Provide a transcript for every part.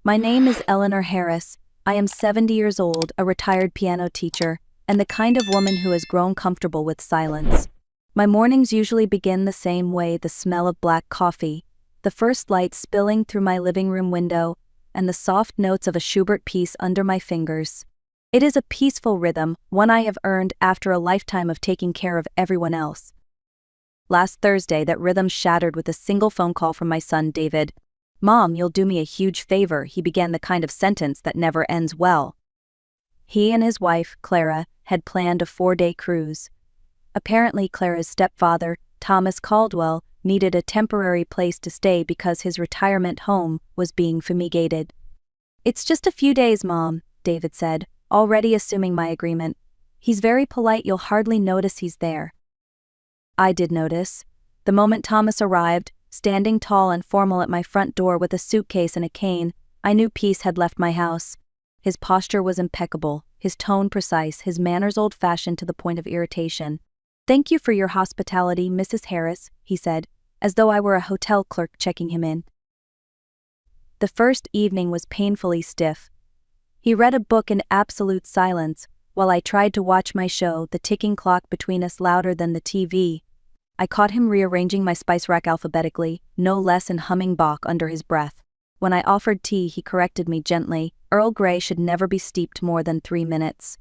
My name is Eleanor Harris. I am 70 years old, a retired piano teacher, and the kind of woman who has grown comfortable with silence. My mornings usually begin the same way: the smell of black coffee, the first light spilling through my living room window, and the soft notes of a Schubert piece under my fingers. It is a peaceful rhythm, one I have earned after a lifetime of taking care of everyone else. Last Thursday, that rhythm shattered with a single phone call from my son, David. "Mom, you'll do me a huge favor," he began, the kind of sentence that never ends well. He and his wife, Clara, had planned a 4-day cruise. Apparently, Clara's stepfather, Thomas Caldwell, needed a temporary place to stay because his retirement home was being fumigated. "It's just a few days, Mom," David said, already assuming my agreement. "He's very polite, you'll hardly notice he's there." I did notice. The moment Thomas arrived, standing tall and formal at my front door with a suitcase and a cane, I knew peace had left my house. His posture was impeccable, his tone precise, his manners old-fashioned to the point of irritation. "Thank you for your hospitality, Mrs. Harris," he said, as though I were a hotel clerk checking him in. The first evening was painfully stiff. He read a book in absolute silence, while I tried to watch my show, the ticking clock between us louder than the TV. I caught him rearranging my spice rack alphabetically, no less, and humming Bach under his breath. When I offered tea, he corrected me gently: "Earl Grey should never be steeped more than 3 minutes."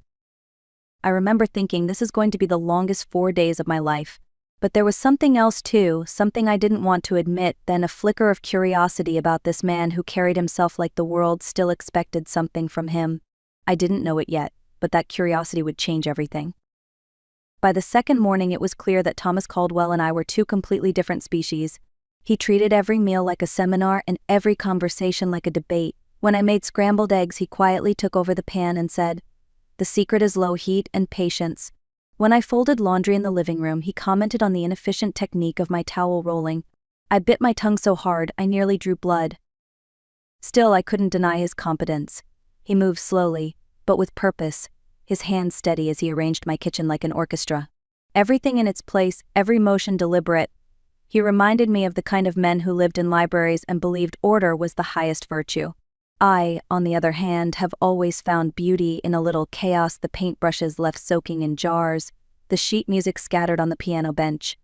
I remember thinking, this is going to be the longest 4 days of my life. But there was something else too, something I didn't want to admit, then a flicker of curiosity about this man who carried himself like the world still expected something from him. I didn't know it yet, but that curiosity would change everything. By the second morning, it was clear that Thomas Caldwell and I were two completely different species. He treated every meal like a seminar and every conversation like a debate. When I made scrambled eggs, he quietly took over the pan and said, "The secret is low heat and patience." When I folded laundry in the living room, he commented on the inefficient technique of my towel rolling. I bit my tongue so hard I nearly drew blood. Still, I couldn't deny his competence. He moved slowly, but with purpose, his hands steady as he arranged my kitchen like an orchestra. Everything in its place, every motion deliberate. He reminded me of the kind of men who lived in libraries and believed order was the highest virtue. I, on the other hand, have always found beauty in a little chaos: the paintbrushes left soaking in jars, the sheet music scattered on the piano bench.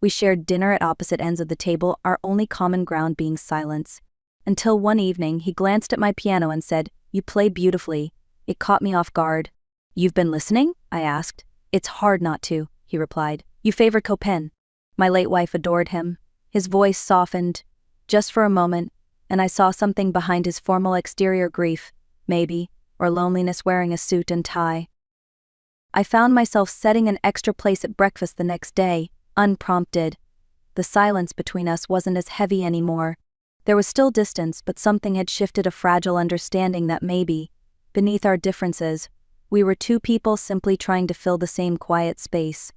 We shared dinner at opposite ends of the table, our only common ground being silence. Until one evening, he glanced at my piano and said, "You play beautifully." It caught me off guard. "You've been listening?" I asked. "It's hard not to," he replied. "You favored Chopin." My late wife adored him. His voice softened, just for a moment, and I saw something behind his formal exterior: grief, maybe, or loneliness wearing a suit and tie. I found myself setting an extra place at breakfast the next day, unprompted. The silence between us wasn't as heavy anymore. There was still distance, but something had shifted, a fragile understanding that maybe, beneath our differences, we were two people simply trying to fill the same quiet space.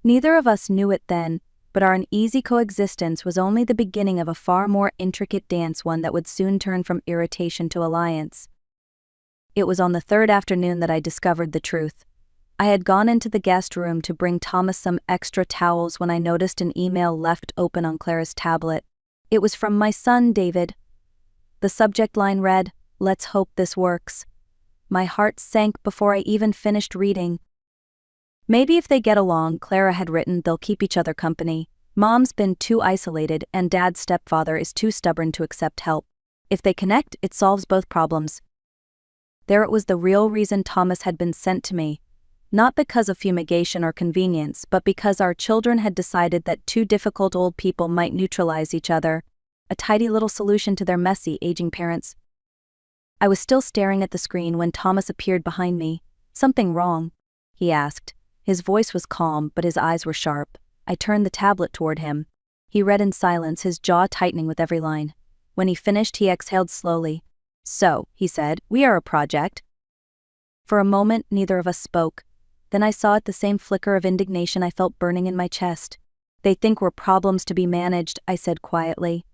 Neither of us knew it then, but our uneasy coexistence was only the beginning of a far more intricate dance, one that would soon turn from irritation to alliance. It was on the third afternoon that I discovered the truth. I had gone into the guest room to bring Thomas some extra towels when I noticed an email left open on Clara's tablet. It was from my son, David. The subject line read, "Let's hope this works." My heart sank before I even finished reading. "Maybe if they get along," Clara had written, "they'll keep each other company. Mom's been too isolated and Dad's stepfather is too stubborn to accept help. If they connect, it solves both problems." There it was, the real reason Thomas had been sent to me. Not because of fumigation or convenience, but because our children had decided that two difficult old people might neutralize each other. A tidy little solution to their messy, aging parents. I was still staring at the screen when Thomas appeared behind me. "Something wrong?" he asked. His voice was calm, but his eyes were sharp. I turned the tablet toward him. He read in silence, his jaw tightening with every line. When he finished, he exhaled slowly. "So," he said, "we are a project." For a moment, neither of us spoke. Then I saw it, the same flicker of indignation I felt burning in my chest. "They think we're problems to be managed," I said quietly.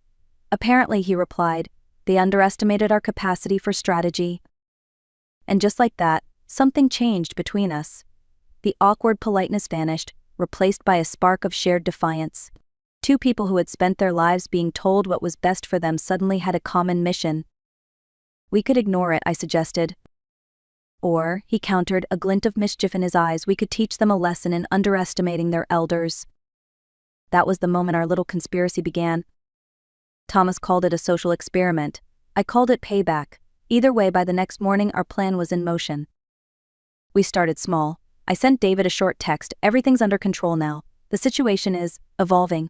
"Apparently," he replied, "they underestimated our capacity for strategy." And just like that, something changed between us. The awkward politeness vanished, replaced by a spark of shared defiance. Two people who had spent their lives being told what was best for them suddenly had a common mission. We could ignore it, I suggested. Or, he countered, a glint of mischief in his eyes, we could teach them a lesson in underestimating their elders. That was the moment our little conspiracy began. Thomas called it a social experiment. I called it payback. Either way, by the next morning, our plan was in motion. We started small. I sent David a short text, everything's under control now. The situation is evolving.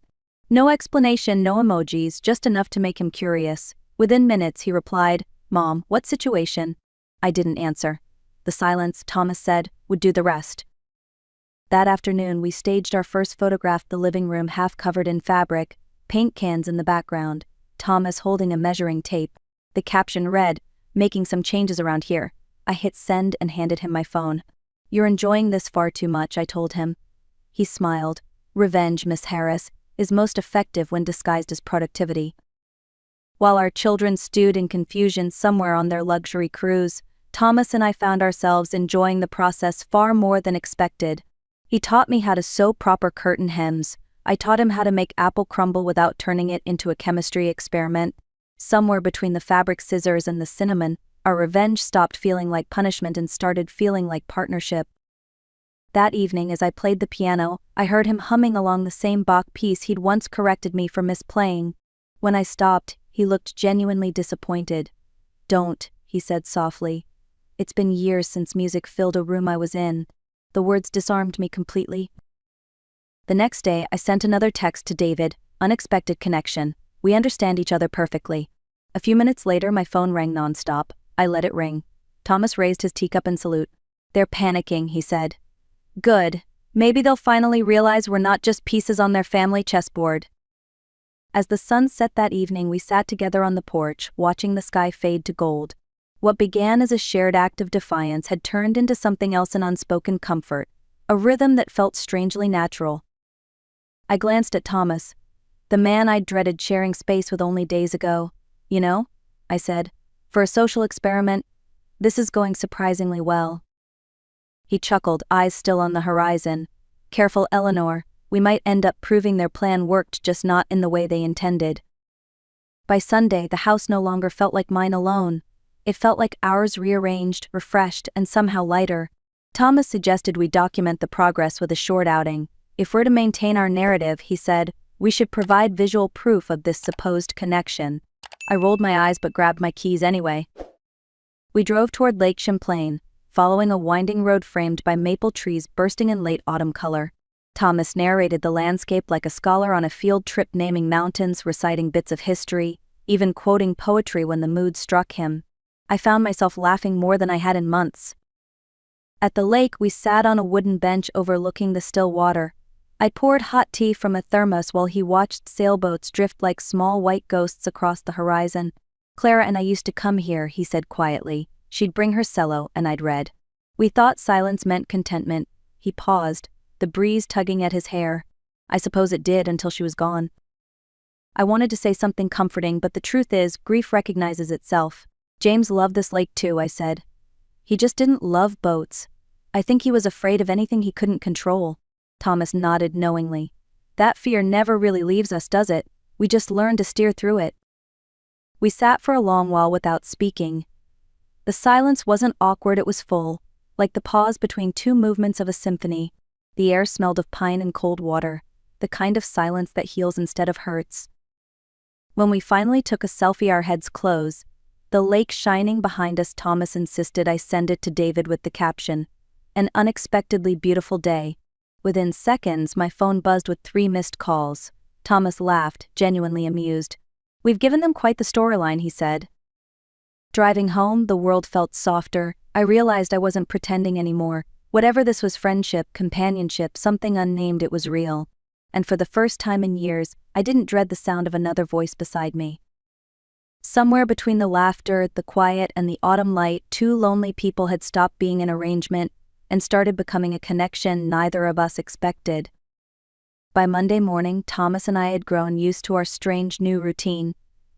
No explanation, no emojis, just enough to make him curious. Within minutes, he replied, Mom, what situation? I didn't answer. The silence, Thomas said, would do the rest. That afternoon, we staged our first photograph, the living room half covered in fabric, paint cans in the background, Thomas holding a measuring tape. The caption read, making some changes around here. I hit send and handed him my phone. You're enjoying this far too much, I told him. He smiled. Revenge, Miss Harris, is most effective when disguised as productivity. While our children stewed in confusion somewhere on their luxury cruise, Thomas and I found ourselves enjoying the process far more than expected. He taught me how to sew proper curtain hems. I taught him how to make apple crumble without turning it into a chemistry experiment. Somewhere between the fabric scissors and the cinnamon, our revenge stopped feeling like punishment and started feeling like partnership. That evening, as I played the piano, I heard him humming along the same Bach piece he'd once corrected me for misplaying. When I stopped, he looked genuinely disappointed. Don't, he said softly. It's been years since music filled a room I was in. The words disarmed me completely. The next day, I sent another text to David, unexpected connection. We understand each other perfectly. A few minutes later, my phone rang nonstop. I let it ring. Thomas raised his teacup in salute. They're panicking, he said. Good. Maybe they'll finally realize we're not just pieces on their family chessboard. As the sun set that evening, we sat together on the porch, watching the sky fade to gold. What began as a shared act of defiance had turned into something else, an unspoken comfort, a rhythm that felt strangely natural. I glanced at Thomas, the man I'd dreaded sharing space with only days ago. You know, I said, for a social experiment, this is going surprisingly well. He chuckled, eyes still on the horizon. Careful, Eleanor, we might end up proving their plan worked, just not in the way they intended. By Sunday, the house no longer felt like mine alone. It felt like ours, rearranged, refreshed, and somehow lighter. Thomas suggested we document the progress with a short outing. If we're to maintain our narrative, he said, we should provide visual proof of this supposed connection. I rolled my eyes but grabbed my keys anyway. We drove toward Lake Champlain, following a winding road framed by maple trees bursting in late autumn color. Thomas narrated the landscape like a scholar on a field trip, naming mountains, reciting bits of history, even quoting poetry when the mood struck him. I found myself laughing more than I had in months. At the lake, we sat on a wooden bench overlooking the still water. I poured hot tea from a thermos while he watched sailboats drift like small white ghosts across the horizon. Clara and I used to come here, he said quietly. She'd bring her cello, and I'd read. We thought silence meant contentment. He paused, the breeze tugging at his hair. I suppose it did until she was gone. I wanted to say something comforting, but the truth is, grief recognizes itself. James loved this lake too, I said. He just didn't love boats. I think he was afraid of anything he couldn't control. Thomas nodded knowingly. That fear never really leaves us, does it? We just learn to steer through it. We sat for a long while without speaking. The silence wasn't awkward, it was full, like the pause between two movements of a symphony. The air smelled of pine and cold water, the kind of silence that heals instead of hurts. When we finally took a selfie, our heads close, the lake shining behind us, Thomas insisted I send it to David with the caption, "An unexpectedly beautiful day." Within seconds, my phone buzzed with 3 missed calls. Thomas laughed, genuinely amused. We've given them quite the storyline, he said. Driving home, the world felt softer. I realized I wasn't pretending anymore. Whatever this was, friendship, companionship, something unnamed, it was real. And for the first time in years, I didn't dread the sound of another voice beside me. Somewhere between the laughter, the quiet, and the autumn light, 2 lonely people had stopped being an arrangement and started becoming a connection neither of us expected. By Monday morning, Thomas and I had grown used to our strange new routine.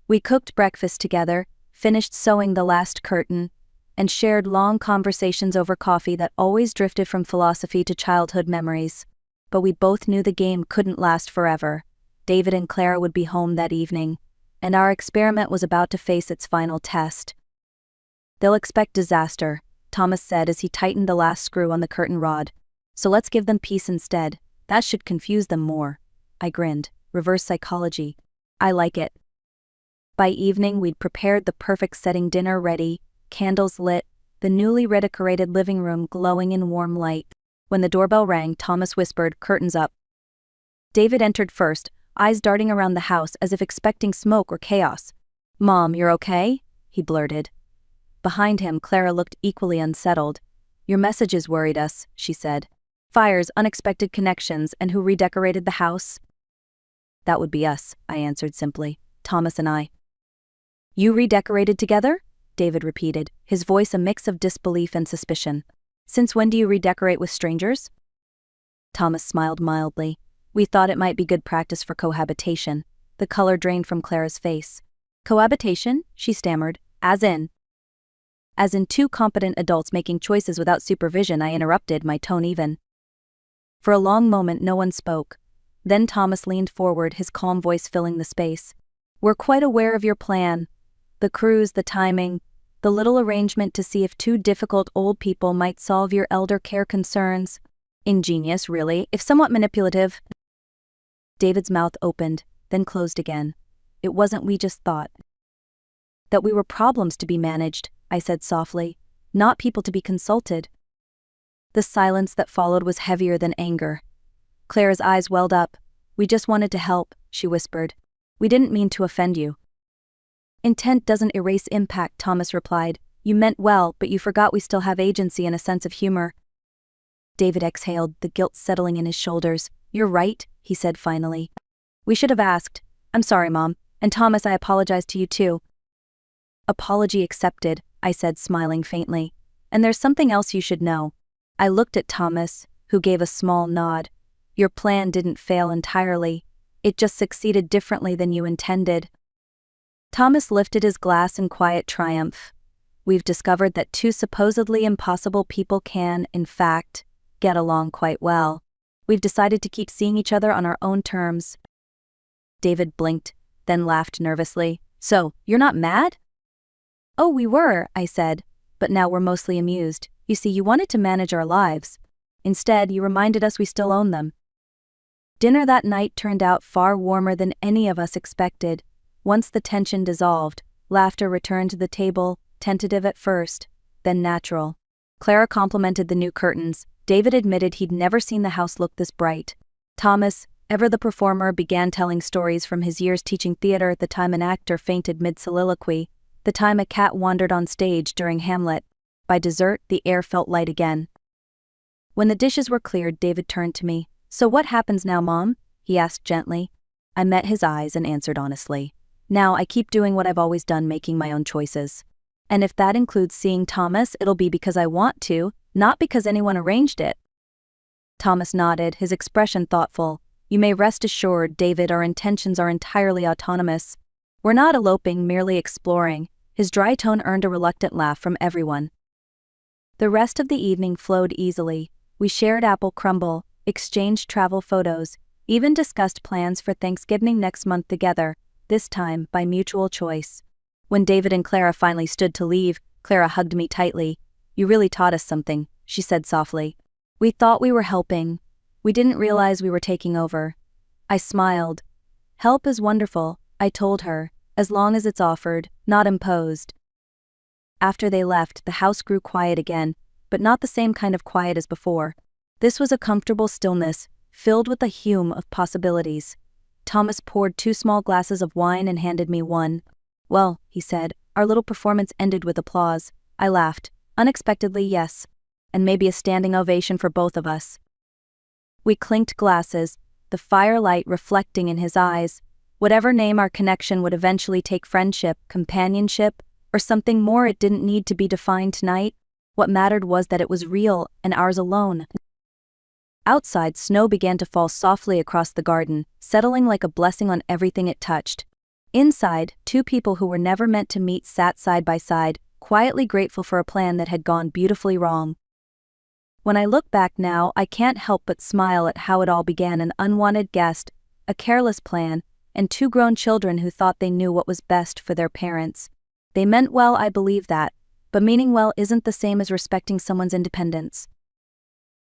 We cooked breakfast together, finished sewing the last curtain, and shared long conversations over coffee that always drifted from philosophy to childhood memories. But we both knew the game couldn't last forever. David and Clara would be home that evening, and our experiment was about to face its final test. "They'll expect disaster," Thomas said as he tightened the last screw on the curtain rod. "So let's give them peace instead. That should confuse them more." I grinned. Reverse psychology. I like it. By evening, we'd prepared the perfect setting, dinner ready, candles lit, the newly redecorated living room glowing in warm light. When the doorbell rang, Thomas whispered, "Curtains up." David entered first, eyes darting around the house as if expecting smoke or chaos. "Mom, you're okay?" he blurted. Behind him, Clara looked equally unsettled. "Your messages worried us," she said. "Fires, unexpected connections, and who redecorated the house?" "That would be us," I answered simply. "Thomas and I." "You redecorated together?" David repeated, his voice a mix of disbelief and suspicion. "Since when do you redecorate with strangers?" Thomas smiled mildly. "We thought it might be good practice for cohabitation." The color drained from Clara's face. "Cohabitation?" she stammered. As in two competent adults making choices without supervision," I interrupted, my tone even. For a long moment no one spoke. Then Thomas leaned forward, his calm voice filling the space. "We're quite aware of your plan. The cruise, the timing, the little arrangement to see if two difficult old people might solve your elder care concerns. Ingenious, really, if somewhat manipulative." David's mouth opened, then closed again. "It wasn't we just thought that we were problems to be managed," I said softly, "not people to be consulted." The silence that followed was heavier than anger. Clara's eyes welled up. "We just wanted to help," she whispered. "We didn't mean to offend you." "Intent doesn't erase impact," Thomas replied. "You meant well, but you forgot we still have agency and a sense of humor." David exhaled, the guilt settling in his shoulders. "You're right," he said finally. "We should have asked. I'm sorry, Mom. And Thomas, I apologize to you too." "Apology accepted," I said, smiling faintly. "And there's something else you should know." I looked at Thomas, who gave a small nod. "Your plan didn't fail entirely. It just succeeded differently than you intended." Thomas lifted his glass in quiet triumph. "We've discovered that two supposedly impossible people can, in fact, get along quite well. We've decided to keep seeing each other on our own terms." David blinked, then laughed nervously. "So, you're not mad?" "Oh, we were," I said, "but now we're mostly amused. You see, you wanted to manage our lives. Instead, you reminded us we still own them." Dinner that night turned out far warmer than any of us expected. Once the tension dissolved, laughter returned to the table, tentative at first, then natural. Clara complimented the new curtains. David admitted he'd never seen the house look this bright. Thomas, ever the performer, began telling stories from his years teaching theater, the time an actor fainted mid-soliloquy, the time a cat wandered on stage during Hamlet. By dessert, the air felt light again. When the dishes were cleared, David turned to me. "So what happens now, Mom?" he asked gently. I met his eyes and answered honestly. "Now I keep doing what I've always done, making my own choices. And if that includes seeing Thomas, it'll be because I want to, not because anyone arranged it." Thomas nodded, his expression thoughtful. "You may rest assured, David, our intentions are entirely autonomous. We're not eloping, merely exploring." His dry tone earned a reluctant laugh from everyone. The rest of the evening flowed easily. We shared apple crumble, exchanged travel photos, even discussed plans for Thanksgiving next month together, this time by mutual choice. When David and Clara finally stood to leave, Clara hugged me tightly. "You really taught us something," she said softly. "We thought we were helping. We didn't realize we were taking over." I smiled. "Help is wonderful," I told her, "as long as it's offered, not imposed." After they left, the house grew quiet again, but not the same kind of quiet as before. This was a comfortable stillness, filled with a hum of possibilities. Thomas poured 2 small glasses of wine and handed me one. "Well," he said, "our little performance ended with applause." I laughed. "Unexpectedly, yes. And maybe a standing ovation for both of us." We clinked glasses, the firelight reflecting in his eyes. Whatever name our connection would eventually take, friendship, companionship, or something more, it didn't need to be defined tonight. What mattered was that it was real, and ours alone. Outside, snow began to fall softly across the garden, settling like a blessing on everything it touched. Inside, 2 people who were never meant to meet sat side by side, quietly grateful for a plan that had gone beautifully wrong. When I look back now, I can't help but smile at how it all began: an unwanted guest, a careless plan, and two grown children who thought they knew what was best for their parents. They meant well, I believe that, but meaning well isn't the same as respecting someone's independence.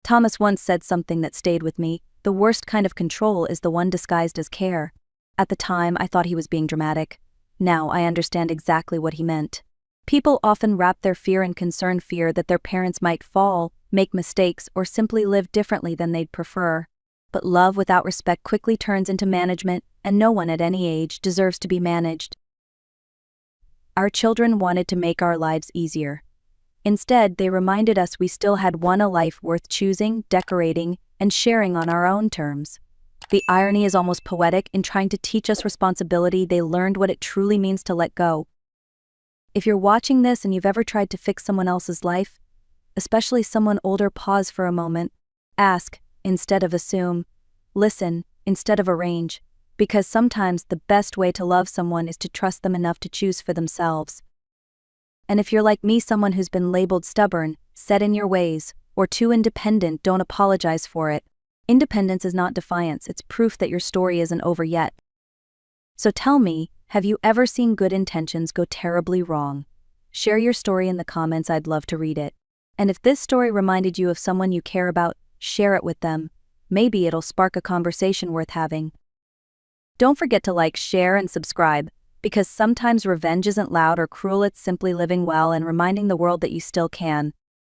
Thomas once said something that stayed with me: the worst kind of control is the one disguised as care. At the time, I thought he was being dramatic. Now I understand exactly what he meant. People often wrap their fear in concern, fear that their parents might fall, make mistakes, or simply live differently than they'd prefer. But love without respect quickly turns into management, and no one at any age deserves to be managed. Our children wanted to make our lives easier. Instead, they reminded us we still had a life worth choosing, decorating, and sharing on our own terms. The irony is almost poetic. In trying to teach us responsibility, they learned what it truly means to let go. If you're watching this and you've ever tried to fix someone else's life, especially someone older, pause for a moment. Ask instead of assume. Listen instead of arrange. Because sometimes the best way to love someone is to trust them enough to choose for themselves. And if you're like me, someone who's been labeled stubborn, set in your ways, or too independent, don't apologize for it. Independence is not defiance, it's proof that your story isn't over yet. So tell me, have you ever seen good intentions go terribly wrong? Share your story in the comments, I'd love to read it. And if this story reminded you of someone you care about, share it with them. Maybe it'll spark a conversation worth having. Don't forget to like, share, and subscribe, because sometimes revenge isn't loud or cruel, it's simply living well and reminding the world that you still can.